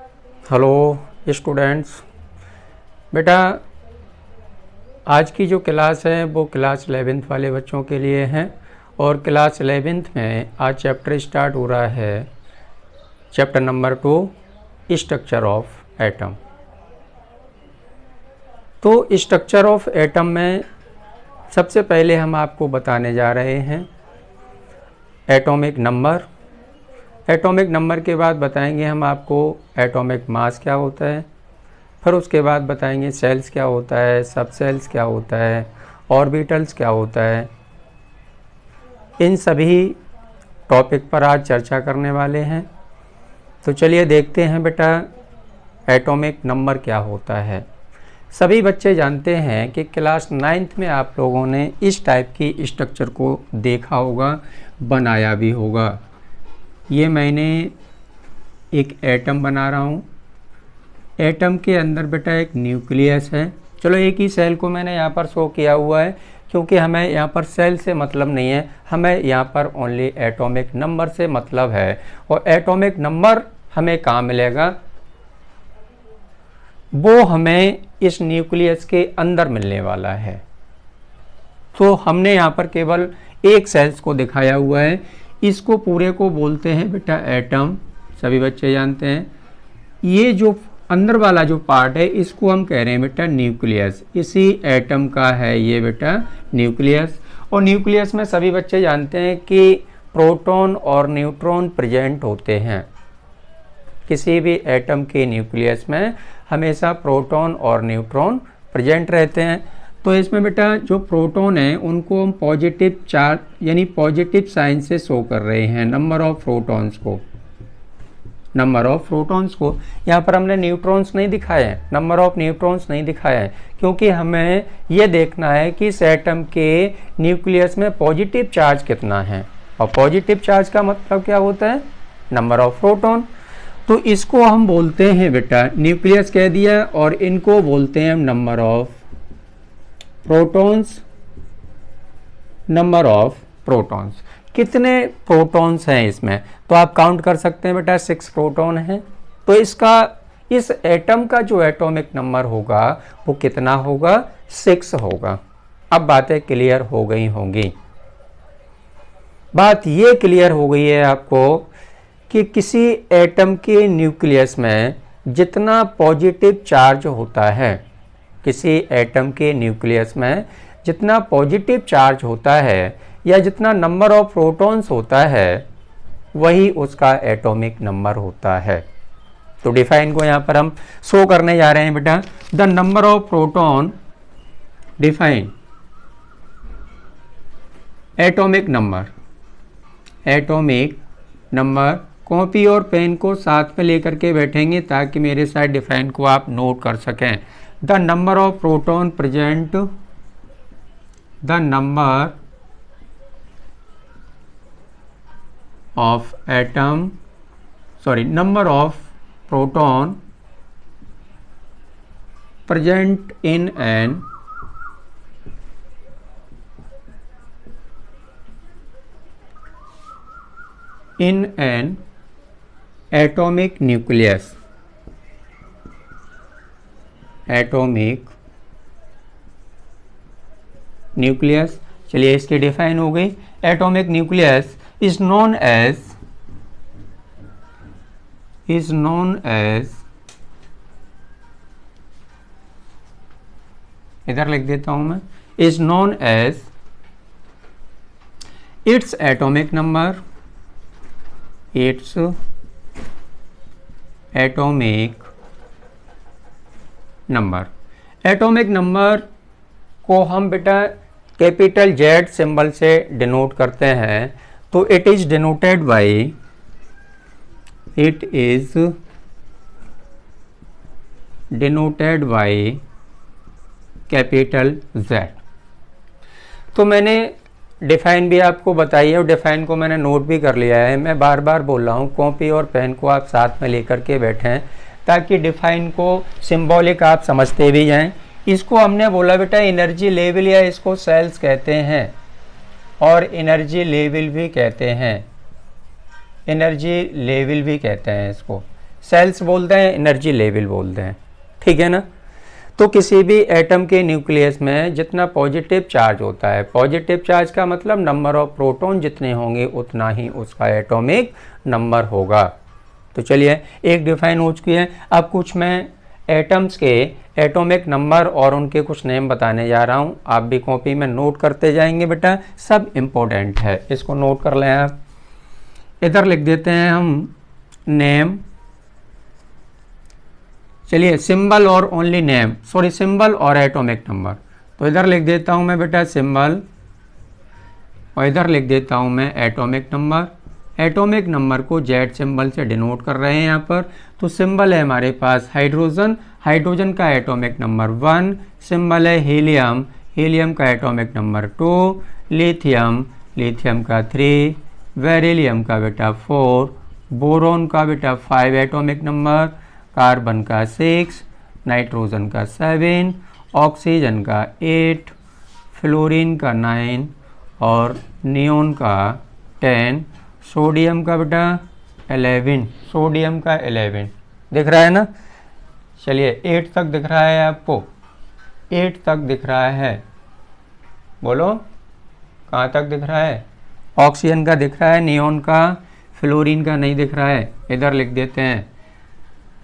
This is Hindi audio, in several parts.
Hello students. बेटा, आज की जो क्लास है वो क्लास 11th वाले बच्चों के लिए है और क्लास 11th में आज चैप्टर स्टार्ट हो रहा है, chapter number 2, structure of atom. तो स्ट्रक्चर ऑफ एटम में सबसे पहले हम आपको बताने जा रहे हैं एटॉमिक नंबर। एटॉमिक नंबर के बाद बताएंगे हम आपको एटॉमिक मास क्या होता है, फिर उसके बाद बताएंगे सेल्स क्या होता है, सब सेल्स क्या होता है, ऑर्बिटल्स क्या होता है। इन सभी टॉपिक पर आज चर्चा करने वाले हैं। तो चलिए देखते हैं बेटा एटॉमिक नंबर क्या होता है। सभी बच्चे जानते हैं कि क्लास 9th में आप लोगों ने इस टाइप की स्ट्रक्चर को देखा होगा, बनाया भी होगा। ये मैंने एक एटम बना रहा हूँ। एटम के अंदर बेटा एक न्यूक्लियस है। चलो एक ही सेल को मैंने यहाँ पर शो किया हुआ है क्योंकि हमें यहाँ पर सेल से मतलब नहीं है, हमें यहाँ पर ओनली एटॉमिक नंबर से मतलब है। और एटॉमिक नंबर हमें कहाँ मिलेगा? वो हमें इस न्यूक्लियस के अंदर मिलने वाला है। तो हमने यहाँ पर केवल एक सेल्स को दिखाया हुआ है, इसको पूरे को बोलते हैं बेटा एटम। सभी बच्चे जानते हैं। ये जो अंदर वाला जो पार्ट है इसको हम कह रहे हैं बेटा न्यूक्लियस। इसी एटम का है ये बेटा न्यूक्लियस। और न्यूक्लियस में सभी बच्चे जानते हैं कि प्रोटॉन और न्यूट्रॉन प्रेजेंट होते हैं। किसी भी एटम के न्यूक्लियस में हमेशा प्रोटॉन और न्यूट्रॉन प्रेजेंट रहते हैं। तो इसमें बेटा जो प्रोटॉन है उनको हम पॉजिटिव चार्ज यानी पॉजिटिव साइन से शो कर रहे हैं, नंबर ऑफ प्रोटॉन्स को। यहाँ पर हमने न्यूट्रॉन्स नहीं दिखाए हैं, नंबर ऑफ न्यूट्रॉन्स नहीं दिखाए हैं, क्योंकि हमें ये देखना है कि इस एटम के न्यूक्लियस में पॉजिटिव चार्ज कितना है। और पॉजिटिव चार्ज का मतलब क्या होता है? Number of proton. तो इसको हम बोलते हैं बेटा न्यूक्लियस कह दिया, और इनको बोलते हैं number of protons. Number of protons, कितने प्रोटॉन्स हैं इसमें? तो आप काउंट कर सकते हैं बेटा 6 प्रोटॉन हैं। तो इस एटम का जो एटॉमिक नंबर होगा वो कितना होगा? 6 होगा। अब बातें क्लियर हो गई होंगी। बात ये क्लियर हो गई है आपको कि किसी एटम के न्यूक्लियस में जितना पॉजिटिव चार्ज होता है, किसी एटम के न्यूक्लियस में जितना पॉजिटिव चार्ज होता है या जितना नंबर ऑफ प्रोटॉन्स होता है वही उसका एटॉमिक नंबर होता है। तो डिफाइन को यहाँ पर हम शो करने जा रहे हैं बेटा। The number of proton define atomic number. Copy और पेन को साथ में लेकर के बैठेंगे ताकि मेरे साथ डिफाइन को आप नोट कर सकें। The number of proton present, the number of atom, number of proton present in an atomic nucleus, चलिए इसकी डिफाइन हो गई। Atomic nucleus is known as इधर लिख देता हूं मैं, is known as its atomic number, its atomic number। Atomic number को हम बेटा कैपिटल Z सिंबल से डिनोट करते हैं। तो it is denoted by, capital Z। तो मैंने डिफाइन भी आपको बताई है और डिफाइन को मैंने नोट भी कर लिया है। मैं बार बार बोल रहा हूँ कॉपी और पेन को आप साथ में लेकर के बैठें ताकि डिफाइन को सिंबॉलिक आप समझते भी जाएं। इसको हमने बोला बेटा एनर्जी लेवल, या इसको सेल्स कहते हैं और एनर्जी लेवल भी कहते हैं, एनर्जी लेवल भी कहते हैं इसको। सेल्स बोलते हैं, एनर्जी लेवल बोलते हैं, ठीक है ना। तो किसी भी एटम के न्यूक्लियस में जितना पॉजिटिव चार्ज होता है, पॉजिटिव चार्ज का मतलब नंबर ऑफ प्रोटॉन जितने होंगे उतना ही उसका एटॉमिक नंबर होगा। तो चलिए एक डिफाइन हो चुकी है। अब कुछ मैं एटम्स के एटॉमिक नंबर और उनके कुछ नेम बताने जा रहा हूँ। आप भी कॉपी में नोट करते जाएंगे बेटा, सब इम्पोर्टेंट है, इसको नोट कर लें आप। इधर लिख देते हैं हम नेम, चलिए सिंबल और ओनली नेम, सॉरी सिंबल और एटॉमिक नंबर। तो इधर लिख देता हूँ मैं बेटा सिंबल और इधर लिख देता हूँ मैं एटॉमिक नंबर। एटॉमिक नंबर को जेड सिंबल से डिनोट कर रहे हैं यहाँ पर। तो सिंबल है हमारे पास हाइड्रोजन, हाइड्रोजन का एटॉमिक नंबर 1, सिंबल है हीलियम, हीलियम का एटॉमिक नंबर 2, लिथियम, लिथियम का 3, बेरिलियम का बेटा 4, बोरोन का बेटा 5 एटॉमिक नंबर, कार्बन का 6, नाइट्रोजन का 7, ऑक्सीजन का 8, फ्लोरीन का 9 और नियोन का 10, सोडियम का बेटा 11, सोडियम का 11 दिख रहा है ना। चलिए 8 तक दिख रहा है आपको, 8 तक दिख रहा है, बोलो कहाँ तक दिख रहा है। ऑक्सीजन का दिख रहा है, नियोन का, फ्लोरीन का नहीं दिख रहा है। इधर लिख देते हैं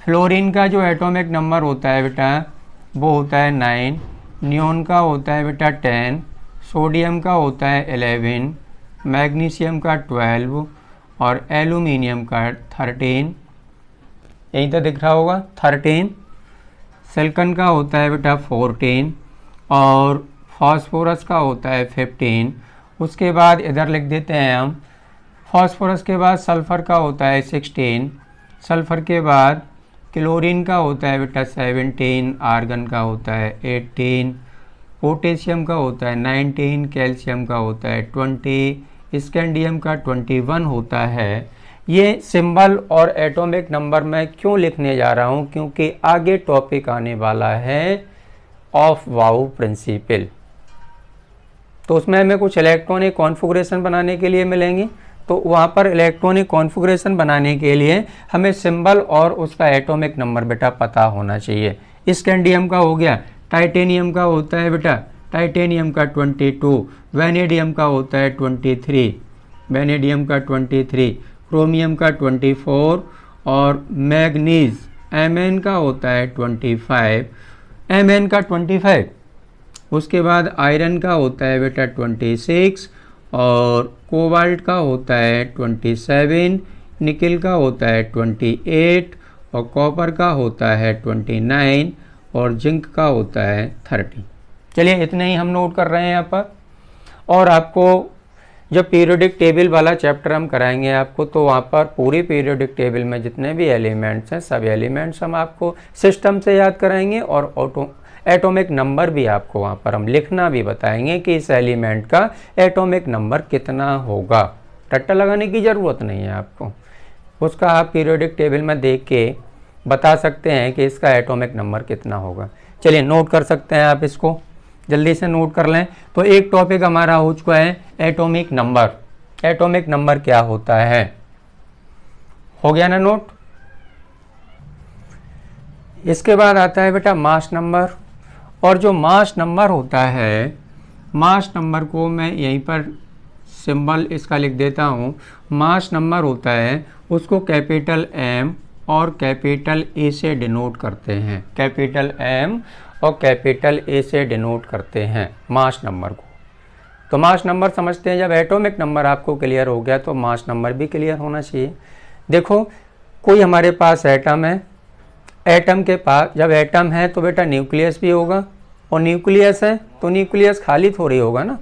फ्लोरीन का जो एटॉमिक नंबर होता है बेटा वो होता है 9, नियोन का होता है बेटा 10, सोडियम का होता है 11, मैग्नीशियम का 12 और एल्यूमिनियम का 13, यहीं तक दिख रहा होगा 13, सिलिकॉन का होता है बेटा 14 और फास्फोरस का होता है 15। उसके बाद इधर लिख देते हैं हम फास्फोरस के बाद सल्फ़र का होता है 16, सल्फ़र के बाद क्लोरीन का होता है बेटा 17, आर्गन का होता है 18, पोटेशियम का होता है 19, कैल्शियम का होता है 20, स्कैंडियम का 21 होता है। ये सिंबल और एटॉमिक नंबर मैं क्यों लिखने जा रहा हूँ, क्योंकि आगे टॉपिक आने वाला है ऑफ वाउ प्रिंसिपल, तो उसमें हमें कुछ इलेक्ट्रॉनिक कॉन्फ़िगरेशन बनाने के लिए मिलेंगे। तो वहाँ पर इलेक्ट्रॉनिक कॉन्फ़िगरेशन बनाने के लिए हमें सिंबल और उसका एटॉमिक नंबर बेटा पता होना चाहिए। स्कैंडियम का हो गया, टाइटेनियम का होता है बेटा, टाइटेनियम का 22, वैनेडियम का होता है 23, वैनेडियम का 23, क्रोमियम का 24 और मैग्नीज Mn का होता है 25, Mn का 25। उसके बाद आयरन का होता है बेटा 26 और कोबाल्ट का होता है 27, निकल का होता है 28 और कॉपर का होता है 29 और जिंक का होता है 30। चलिए इतने ही हम नोट कर रहे हैं यहाँ पर। और आपको जब पीरियोडिक टेबल वाला चैप्टर हम कराएंगे आपको, तो वहाँ पर पूरी पीरियोडिक टेबल में जितने भी एलिमेंट्स हैं सब एलिमेंट्स हम आपको सिस्टम से याद कराएंगे और एटॉमिक नंबर भी आपको वहाँ पर हम लिखना भी बताएंगे कि इस एलिमेंट का एटॉमिक नंबर कितना होगा। रट्टा लगाने की ज़रूरत नहीं है आपको, उसका आप पीरियोडिक टेबल में देख के बता सकते हैं कि इसका एटॉमिक नंबर कितना होगा। चलिए नोट कर सकते हैं आप, इसको जल्दी से नोट कर लें। तो एक टॉपिक हमारा हो चुका है एटॉमिक नंबर। एटॉमिक नंबर क्या होता है, हो गया ना नोट। इसके बाद आता है बेटा मास नंबर। और जो मास नंबर होता है, मास नंबर को मैं यहीं पर सिंबल इसका लिख देता हूँ। मास नंबर होता है उसको कैपिटल M और कैपिटल A से डिनोट करते हैं, कैपिटल M और कैपिटल A से डिनोट करते हैं मास नंबर को। तो मास नंबर समझते हैं। जब एटॉमिक नंबर आपको क्लियर हो गया तो मास नंबर भी क्लियर होना चाहिए। देखो कोई हमारे पास एटम है, एटम के पास जब एटम है तो बेटा न्यूक्लियस भी होगा, और न्यूक्लियस है तो न्यूक्लियस खाली थोड़ी होगा ना,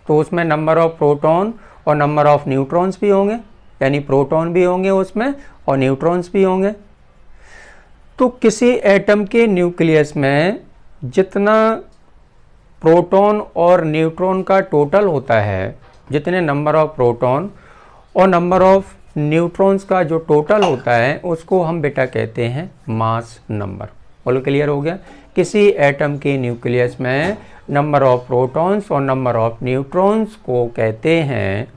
तो उसमें नंबर ऑफ प्रोटॉन और नंबर ऑफ न्यूट्रॉन्स भी होंगे, यानी प्रोटॉन भी होंगे उसमें और न्यूट्रॉन्स भी होंगे। तो किसी एटम के न्यूक्लियस में जितना प्रोटॉन और न्यूट्रॉन का टोटल होता है, जितने नंबर ऑफ प्रोटॉन और नंबर ऑफ न्यूट्रॉन्स का जो टोटल होता है, उसको हम बेटा कहते हैं मास नंबर। बोलो क्लियर हो गया। किसी एटम के न्यूक्लियस में नंबर ऑफ प्रोटॉन्स और नंबर ऑफ न्यूट्रॉन्स को कहते हैं,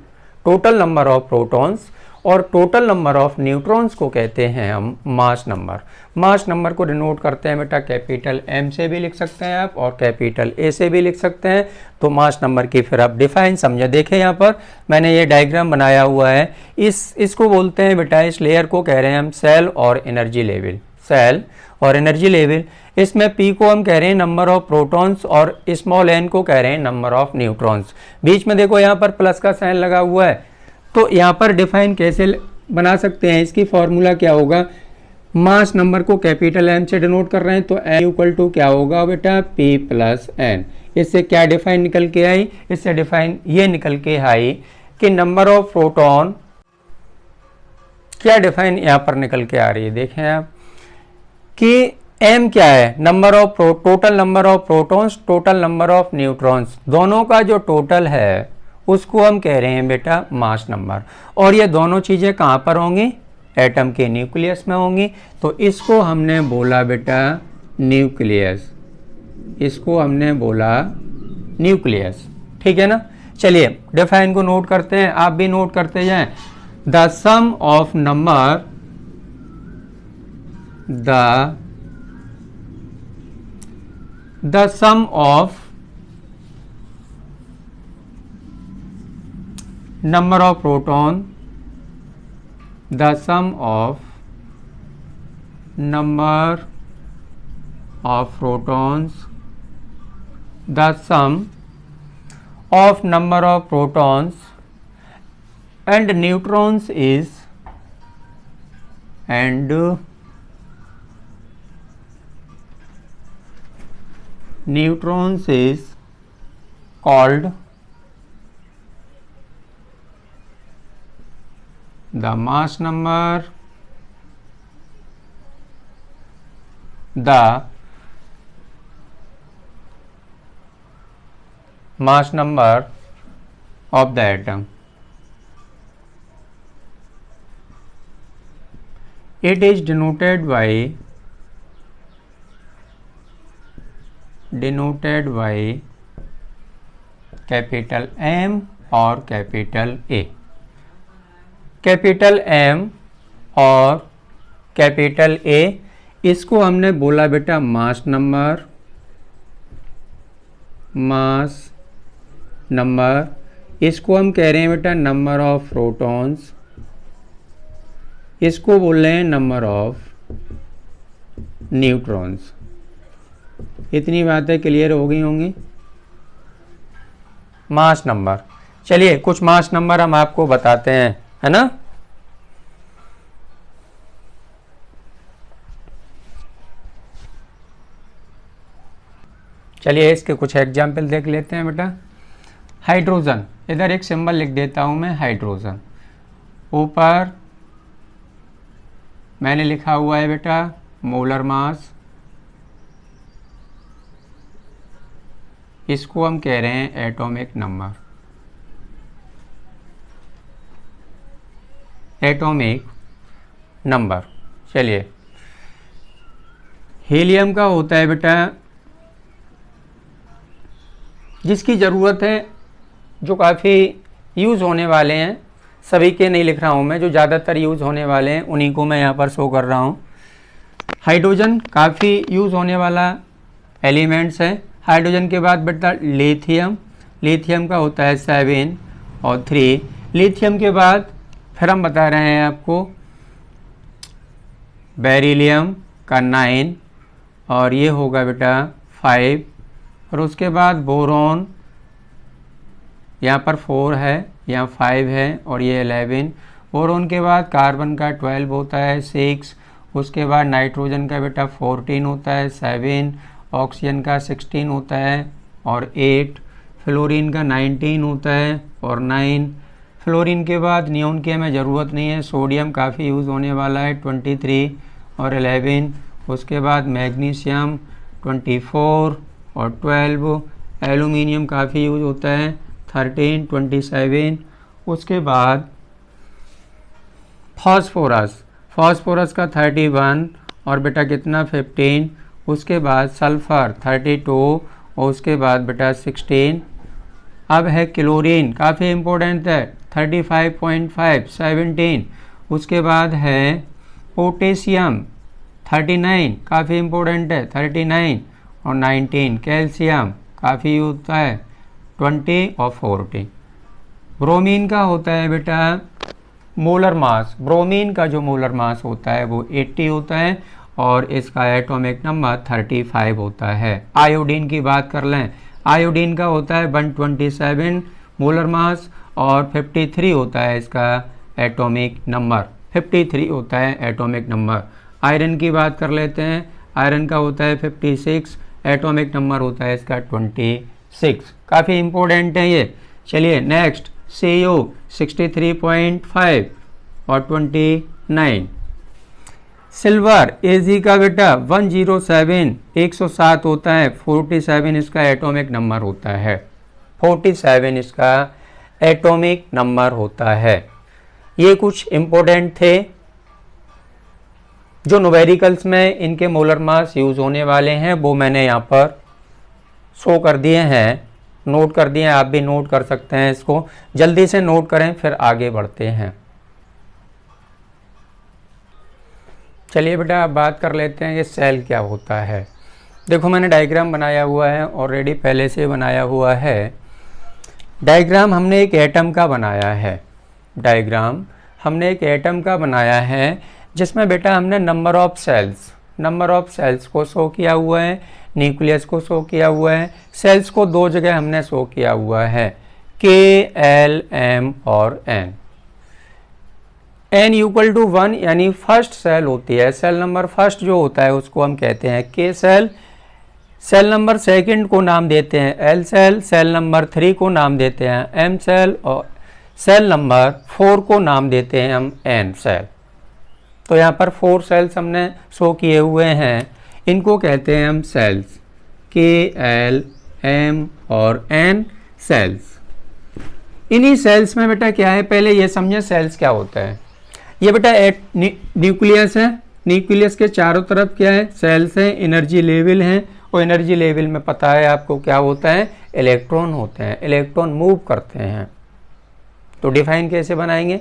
टोटल नंबर ऑफ प्रोटॉन्स और टोटल नंबर ऑफ न्यूट्रॉन्स को कहते हैं हम मास नंबर। मास नंबर को डिनोट करते हैं बेटा कैपिटल M से भी लिख सकते हैं आप और कैपिटल A से भी लिख सकते हैं। तो मास नंबर की फिर आप डिफाइन समझे। देखें यहाँ पर मैंने ये डायग्राम बनाया हुआ है, इसको बोलते हैं बेटा, इस लेयर को कह रहे हैं हम सेल और एनर्जी लेवल। सेल और एनर्जी लेवल, इसमें P को हम कह रहे हैं नंबर ऑफ प्रोटॉन्स और स्मॉल n को कह रहे हैं नंबर ऑफ न्यूट्रॉन्स। बीच में देखो यहाँ पर प्लस का साइन लगा हुआ है, तो यहाँ पर डिफाइन कैसे बना सकते हैं, इसकी फॉर्मूला क्या होगा, मास नंबर को कैपिटल M से डिनोट कर रहे हैं तो n इक्वल टू क्या होगा बेटा P प्लस n। इससे क्या डिफाइन निकल के आई, इससे डिफाइन ये निकल के आई कि नंबर ऑफ प्रोटॉन, क्या डिफाइन यहाँ पर निकल के आ रही है, देखें आप कि m क्या है, number of total number of protons, total number of neutrons, दोनों का जो टोटल है उसको हम कह रहे हैं बेटा मास नंबर। और ये दोनों चीज़ें कहाँ पर होंगी, एटम के न्यूक्लियस में होंगी। तो इसको हमने बोला बेटा न्यूक्लियस, इसको हमने बोला न्यूक्लियस, ठीक है ना। चलिए डिफाइन को नोट करते हैं, आप भी नोट करते जाएं। The sum of number, the sum of number of proton, the sum of number of protons, the sum of number of protons and neutrons is, and neutrons is called the mass number, the mass number of the atom. It is denoted by capital M और capital A। कैपिटल M और कैपिटल A, इसको हमने बोला बेटा मास नंबर, मास नंबर, इसको हम कह रहे हैं बेटा नंबर ऑफ प्रोटॉन्स, इसको बोल रहे हैं नंबर ऑफ न्यूट्रॉन्स। इतनी बातें क्लियर हो गई होंगी। मास नंबर, चलिए कुछ मास नंबर हम आपको बताते हैं, है ना। चलिए इसके कुछ एग्जाम्पल देख लेते हैं बेटा। हाइड्रोजन, इधर एक सिंबल लिख देता हूं मैं हाइड्रोजन, ऊपर मैंने लिखा हुआ है बेटा मोलर मास, इसको हम कह रहे हैं एटॉमिक नंबर, एटॉमिक नंबर। चलिए हीलियम का होता है बेटा, जिसकी ज़रूरत है, जो काफ़ी यूज़ होने वाले हैं, सभी के नहीं लिख रहा हूँ मैं, जो ज़्यादातर यूज़ होने वाले हैं उन्हीं को मैं यहाँ पर शो कर रहा हूँ। हाइड्रोजन काफ़ी यूज़ होने वाला एलिमेंट्स है। हाइड्रोजन के बाद बेटा लिथियम, लिथियम का होता है 7 और 3। लिथियम के बाद फिर हम बता रहे हैं आपको बेरिलियम का 9 और ये होगा बेटा 5। और उसके बाद बोरॉन, यहाँ पर 4 है, यहाँ 5 है और ये 11। बोरॉन के बाद कार्बन का 12 होता है 6। उसके बाद नाइट्रोजन का बेटा 14 होता है 7। ऑक्सीजन का 16 होता है और 8। फ्लोरीन का 19 होता है और 9। फ्लोरीन के बाद नियोन की हमें ज़रूरत नहीं है। सोडियम काफ़ी यूज़ होने वाला है 23 और 11। उसके बाद मैग्नीशियम 24 और 12। एलुमिनियम काफ़ी यूज़ होता है 13, 27। उसके बाद फॉस्फोरस, फॉस्फोरस का 31 और बेटा कितना 15। उसके बाद सल्फ़र 32 और उसके बाद बेटा 16। अब है क्लोरीन, काफ़ी इम्पोर्टेंट है 35.5 17, उसके बाद है पोटेशियम 39, काफ़ी इम्पोर्टेंट है 39 और 19, कैल्शियम काफ़ी होता है 20 और 40। ब्रोमीन का होता है बेटा मोलर मास, ब्रोमीन का जो मोलर मास होता है वो 80 होता है और इसका एटॉमिक नंबर 35 होता है। आयोडीन की बात कर लें, आयोडीन का होता है 127 मोलर मास और 53 होता है इसका एटॉमिक नंबर, 53 होता है एटॉमिक नंबर। आयरन की बात कर लेते हैं, आयरन का होता है 56, एटॉमिक नंबर होता है इसका 26, काफ़ी इम्पोर्टेंट है ये। चलिए नेक्स्ट CO 63.5 और 29। सिल्वर Ag का बेटा 107 107 होता है, 47 इसका एटॉमिक नंबर होता है, 47 इसका एटॉमिक नंबर होता है। ये कुछ इम्पोर्टेंट थे जो न्यूमेरिकल्स में इनके मोलर मास यूज़ होने वाले हैं, वो मैंने यहाँ पर शो कर दिए हैं, नोट कर दिए हैं, आप भी नोट कर सकते हैं, इसको जल्दी से नोट करें फिर आगे बढ़ते हैं। चलिए बेटा अब बात कर लेते हैं ये सेल क्या होता है। देखो मैंने डायग्राम बनाया हुआ है, ऑलरेडी पहले से बनाया हुआ है। डायग्राम हमने एक एटम का बनाया है, डायग्राम हमने एक एटम का बनाया है जिसमें बेटा हमने नंबर ऑफ सेल्स को शो किया हुआ है, न्यूक्लियस को शो किया हुआ है, सेल्स को दो जगह हमने शो किया हुआ है, K, L, M और N। N इक्वल टू 1 यानी फर्स्ट सेल होती है, सेल नंबर फर्स्ट जो होता है उसको हम कहते हैं K cell, cell number second को नाम देते हैं L सेल, सेल नंबर 3 को नाम देते हैं M सेल और सेल नंबर 4 को नाम देते हैं हम N सेल। तो यहाँ पर 4 सेल्स हमने शो किए हुए हैं, इनको कहते हैं हम सेल्स, K, L, M और N सेल्स। इन्हीं सेल्स में बेटा क्या है, पहले ये समझे सेल्स क्या होता है। ये बेटा न्यूक्लियस है, न्यूक्लियस के चारों तरफ क्या है, सेल्स हैं, एनर्जी लेवल हैं और एनर्जी लेवल में पता है आपको क्या होता है, इलेक्ट्रॉन होते हैं, इलेक्ट्रॉन मूव करते हैं। तो डिफाइन कैसे बनाएंगे,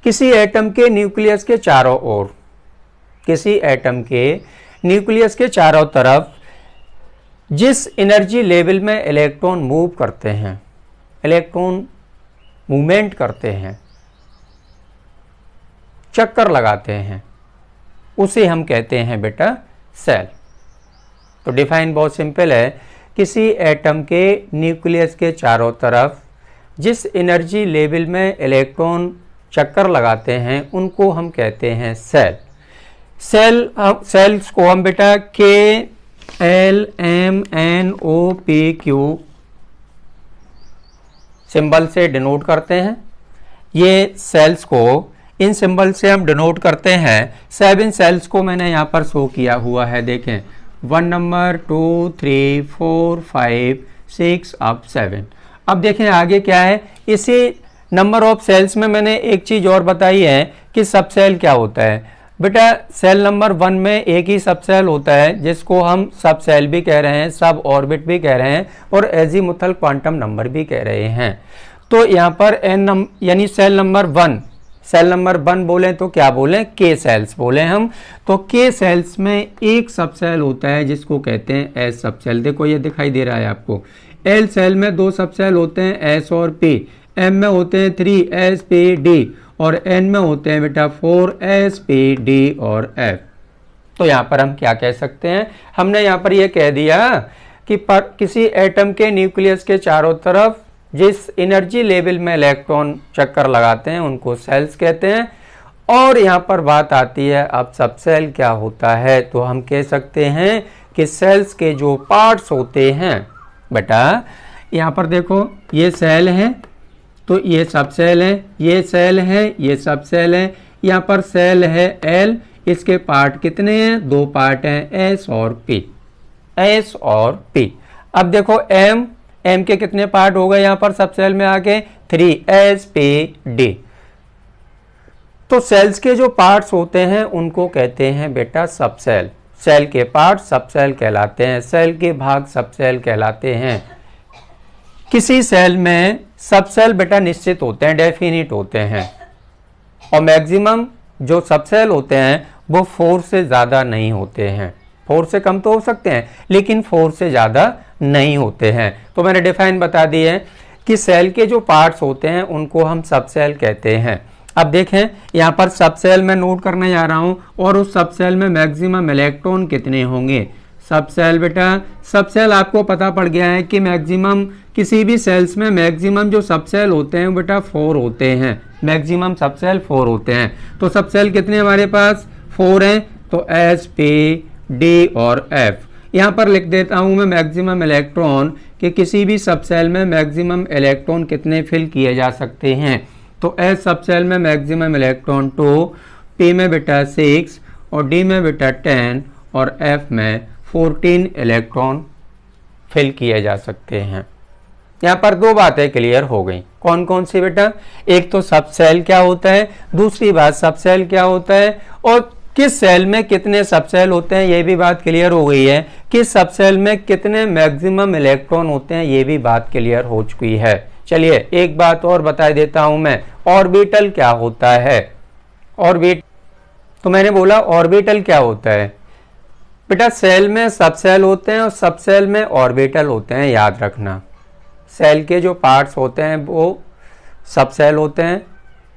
किसी एटम के न्यूक्लियस के चारों ओर, किसी एटम के न्यूक्लियस के चारों तरफ जिस एनर्जी लेवल में इलेक्ट्रॉन मूव करते हैं, इलेक्ट्रॉन मूवमेंट करते हैं, चक्कर लगाते हैं, उसे हम कहते हैं बेटा सेल। तो डिफाइन बहुत सिंपल है, किसी एटम के न्यूक्लियस के चारों तरफ जिस एनर्जी लेवल में इलेक्ट्रॉन चक्कर लगाते हैं उनको हम कहते हैं सेल। सेल्स को हम बेटा K, L, M, N, O, P, Q symbol से डिनोट करते हैं। ये सेल्स को इन सिंबल से हम डिनोट करते हैं। 7 सेल्स को मैंने यहाँ पर शो किया हुआ है, देखें 1 नंबर 2 3 4 5 6 अब 7। अब देखें आगे क्या है, इसी नंबर ऑफ सेल्स में मैंने एक चीज़ और बताई है कि सब सेल क्या होता है। बेटा सेल नंबर 1 में एक ही सब सेल होता है जिसको हम सब सेल भी कह रहे हैं, सब ऑर्बिट भी कह रहे हैं और एजीमुथल क्वांटम नंबर भी कह रहे हैं। तो यहाँ पर n यानी सेल नंबर 1 बोलें तो क्या बोलें, K सेल्स बोलें हम। तो K सेल्स में एक सब सेल होता है जिसको कहते हैं S सब सेल। देखो ये दिखाई दे रहा है आपको। L सेल में 2 सब सेल होते हैं S और P, M में होते हैं 3 S P D और N में होते हैं बेटा 4 S P D और F। तो यहाँ पर हम क्या कह सकते हैं, हमने यहाँ पर यह कह दिया कि किसी एटम के न्यूक्लियस के चारों तरफ जिस एनर्जी लेवल में इलेक्ट्रॉन चक्कर लगाते हैं उनको सेल्स कहते हैं। और यहाँ पर बात आती है अब सब सेल क्या होता है, तो हम कह सकते हैं कि सेल्स के जो पार्ट्स होते हैं, बेटा यहाँ पर देखो ये सेल है तो ये सब सेल है, ये सेल है, ये सब सेल है। यहाँ पर सेल है L, इसके पार्ट कितने हैं, 2 पार्ट हैं S और P, S और P। अब देखो M के कितने पार्ट हो गए यहाँ पर सब सेल में आके 3 S P D। तो सेल्स के जो पार्ट्स होते हैं उनको कहते हैं बेटा सब सेल। सेल के पार्ट सब सेल कहलाते हैं, सेल के भाग सब सेल कहलाते हैं। किसी सेल में सब सेल बेटा निश्चित होते हैं, डेफिनिट होते हैं, और मैक्सिमम जो सब सेल होते हैं वो 4 से ज़्यादा नहीं होते हैं। 4 से कम तो हो सकते हैं लेकिन 4 से ज़्यादा नहीं होते हैं। तो मैंने डिफाइन बता दी है कि सेल के जो पार्ट्स होते हैं उनको हम सब सेल कहते हैं। अब देखें यहाँ पर सब सेल में नोट करने जा रहा हूँ, और उस सब सेल में मैक्सिमम इलेक्ट्रॉन कितने होंगे। सब सेल बेटा, सब सेल आपको पता पड़ गया है कि मैक्सिमम किसी भी सेल्स में मैक्सिमम जो सब सेल होते हैं बेटा 4 होते हैं, मैक्सिमम सब सेल 4 होते हैं। तो सब सेल कितने हमारे पास 4 हैं, तो एस, पी, डी और एफ। यहाँ पर लिख देता हूँ मैं मैक्सिमम इलेक्ट्रॉन कि किसी भी सब सेल में मैक्सिमम इलेक्ट्रॉन कितने फिल किए जा सकते हैं। तो एस सब सेल में मैक्सिमम इलेक्ट्रॉन 2, पी में बेटा 6 और डी में बेटा 10 और एफ में 14 इलेक्ट्रॉन फिल किए जा सकते हैं। यहाँ पर 2 बातें क्लियर हो गई। कौन कौन सी बेटा, एक तो सब सेल क्या होता है, दूसरी बात सब सेल क्या होता है, और किस सेल में कितने सब सेल होते हैं ये भी बात क्लियर हो गई है। किस सब सेल में कितने मैक्सिमम इलेक्ट्रॉन होते हैं ये भी बात क्लियर हो चुकी है। चलिए एक बात और बता देता हूं मैं, ऑर्बिटल क्या होता है। ऑर्बिट तो मैंने बोला ऑर्बिटल क्या होता है बेटा, सेल में सब सेल होते हैं और सब सेल में ऑर्बिटल होते हैं, याद रखना। सेल के जो पार्ट्स होते हैं वो सब सेल होते हैं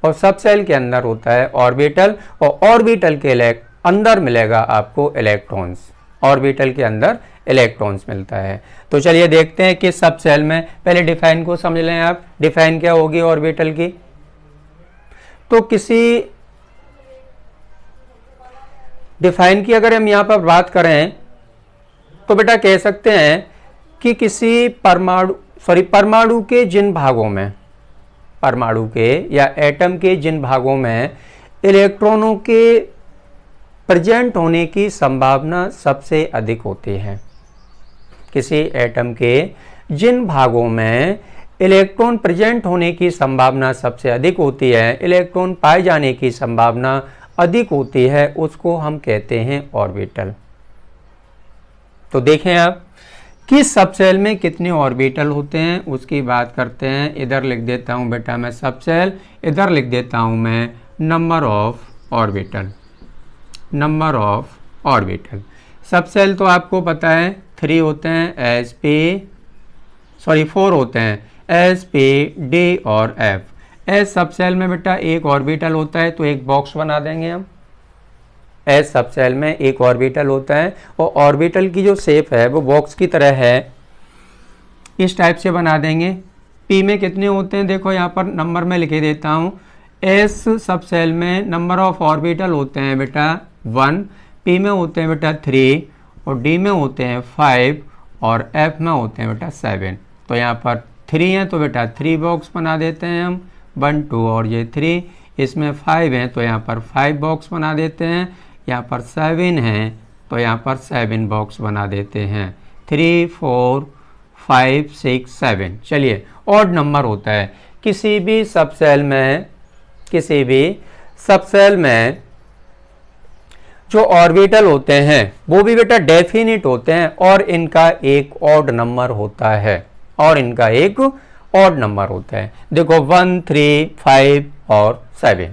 और सब सेल के अंदर होता है ऑर्बिटल, और ऑर्बिटल के अंदर मिलेगा आपको इलेक्ट्रॉन्स, ऑर्बिटल के अंदर इलेक्ट्रॉन्स मिलता है। तो चलिए देखते हैं कि सब सेल में, पहले डिफाइन को समझ लें आप। डिफाइन क्या होगी ऑर्बिटल की, तो किसी डिफाइन की अगर हम यहाँ पर बात करें तो बेटा कह सकते हैं कि किसी परमाणु के जिन भागों में, परमाणु के या एटम के जिन भागों में इलेक्ट्रॉनों के प्रेजेंट होने की संभावना सबसे अधिक होती है, किसी एटम के जिन भागों में इलेक्ट्रॉन प्रेजेंट होने की संभावना सबसे अधिक होती है, इलेक्ट्रॉन पाए जाने की संभावना अधिक होती है, उसको हम कहते हैं ऑर्बिटल। तो देखें आप किस सब सेल में कितने ऑर्बिटल होते हैं उसकी बात करते हैं। इधर लिख देता हूं बेटा मैं सब सेल, इधर लिख देता हूं मैं number of orbital, number of orbital. सब सेल तो आपको पता है 3 होते हैं, एस पी 4 होते हैं, एस पी डी और एफ। एस सब सेल में बेटा एक ऑर्बिटल होता है, तो एक बॉक्स बना देंगे हम। एस सब सेल में एक ऑर्बिटल होता है और ऑर्बिटल की जो शेप है वो बॉक्स की तरह है, इस टाइप से बना देंगे। पी में कितने होते हैं, देखो यहाँ पर नंबर में लिखे देता हूँ। एस सब सेल में नंबर ऑफ ऑर्बिटल होते हैं बेटा 1, पी में होते हैं बेटा 3 और डी में होते हैं 5 और एफ में होते हैं बेटा 7। तो यहाँ पर 3 हैं तो बेटा 3 बॉक्स बना देते हैं हम, 1 2 और ये 3। इसमें 5 हैं तो यहाँ पर 5 बॉक्स बना देते हैं, यहाँ पर 7 हैं तो यहाँ पर 7 बॉक्स बना देते हैं। 3 4 5 6 7। चलिए ऑड नंबर होता है किसी भी सब सेल में, किसी भी सब सेल में जो ऑर्बिटल होते हैं वो भी बेटा डेफिनिट होते हैं और इनका एक ऑड नंबर होता है, और इनका एक ऑड नंबर होता है। देखो 1 3 5 और 7।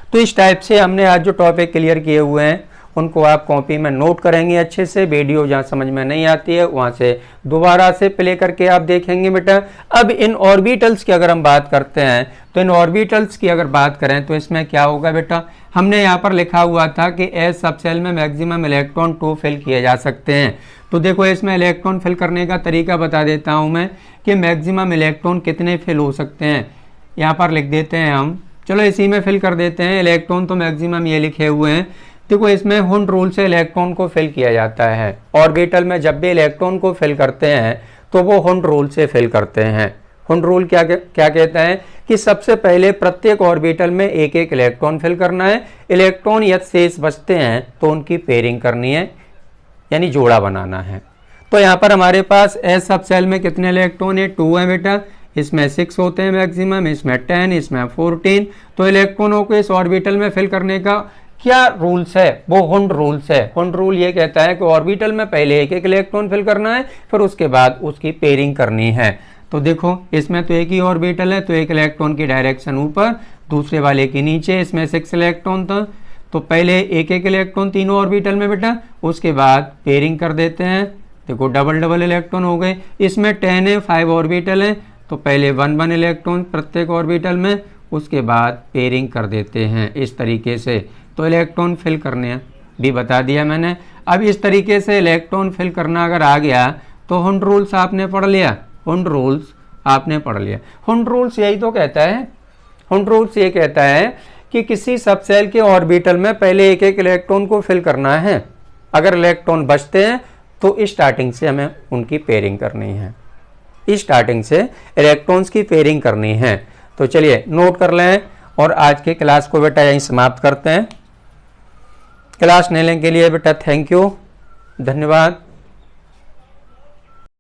तो इस टाइप से हमने आज जो टॉपिक क्लियर किए हुए हैं उनको आप कॉपी में नोट करेंगे अच्छे से। वीडियो जहाँ समझ में नहीं आती है वहाँ से दोबारा से प्ले करके आप देखेंगे बेटा। अब इन ऑर्बिटल्स की अगर हम बात करते हैं तो इन ऑर्बिटल्स की अगर बात करें तो इसमें क्या होगा बेटा, हमने यहाँ पर लिखा हुआ था कि एस सब सेल में मैक्सिमम इलेक्ट्रॉन 2 फिल किए जा सकते हैं। तो देखो इसमें इलेक्ट्रॉन फिल करने का तरीका बता देता हूँ मैं कि मैक्सिमम इलेक्ट्रॉन कितने फिल हो सकते हैं। यहाँ पर लिख देते हैं हम, चलो इसी में फिल कर देते हैं। इलेक्ट्रॉन तो मैक्सिमम ये लिखे हुए हैं। देखो इसमें हुंड रूल से इलेक्ट्रॉन को फिल किया जाता है। ऑर्बिटल में जब भी इलेक्ट्रॉन को फिल करते हैं तो वो हुंड रूल से फिल करते हैं। हुंड रूल क्या कहता है कि सबसे पहले प्रत्येक ऑर्बिटल में एक एक इलेक्ट्रॉन फिल करना है। इलेक्ट्रॉन यदि शेष बचते हैं तो उनकी पेयरिंग करनी है, यानी जोड़ा बनाना है। तो यहाँ पर हमारे पास एस सब सेल में कितने इलेक्ट्रॉन है, 2 है बेटा। इसमें 6 होते हैं मैक्सिमम, इसमें 10, इसमें 14। तो इलेक्ट्रॉनों को इस ऑर्बिटल में फिल करने का क्या रूल्स है, वो हुंड रूल्स है। हुंड रूल ये कहता है कि ऑर्बिटल में पहले एक एक इलेक्ट्रॉन फिल करना है, फिर उसके बाद उसकी पेयरिंग करनी है। तो देखो इसमें तो एक ही ऑर्बिटल है, तो एक इलेक्ट्रॉन की डायरेक्शन ऊपर, दूसरे वाले के नीचे। इसमें 6 इलेक्ट्रॉन था, तो पहले एक एक इलेक्ट्रॉन तीनों ऑर्बिटल में बेटा, उसके बाद पेयरिंग कर देते हैं। देखो डबल डबल इलेक्ट्रॉन हो गए। इसमें 10 है, 5 ऑर्बिटल है, तो पहले 1 1 इलेक्ट्रॉन प्रत्येक ऑर्बिटल में, उसके बाद पेयरिंग कर देते हैं इस तरीके से। तो इलेक्ट्रॉन फिल करने भी बता दिया मैंने। अब इस तरीके से इलेक्ट्रॉन फिल करना अगर आ गया तो हुंड रूल्स आपने पढ़ लिया, हुंड रूल्स आपने पढ़ लिया। हुंड रूल्स यही तो कहता है, हुंड रूल्स ये कहता है कि किसी सबसेल के ऑर्बिटल में पहले एक एक इलेक्ट्रॉन को फिल करना है। अगर इलेक्ट्रॉन बचते हैं तो स्टार्टिंग से हमें उनकी पेयरिंग करनी है, स्टार्टिंग से इलेक्ट्रॉन्स की पेयरिंग करनी है। तो चलिए नोट कर लें और आज के क्लास को बेटा यहीं समाप्त करते हैं। क्लास लेने के लिए बेटा थैंक यू, धन्यवाद।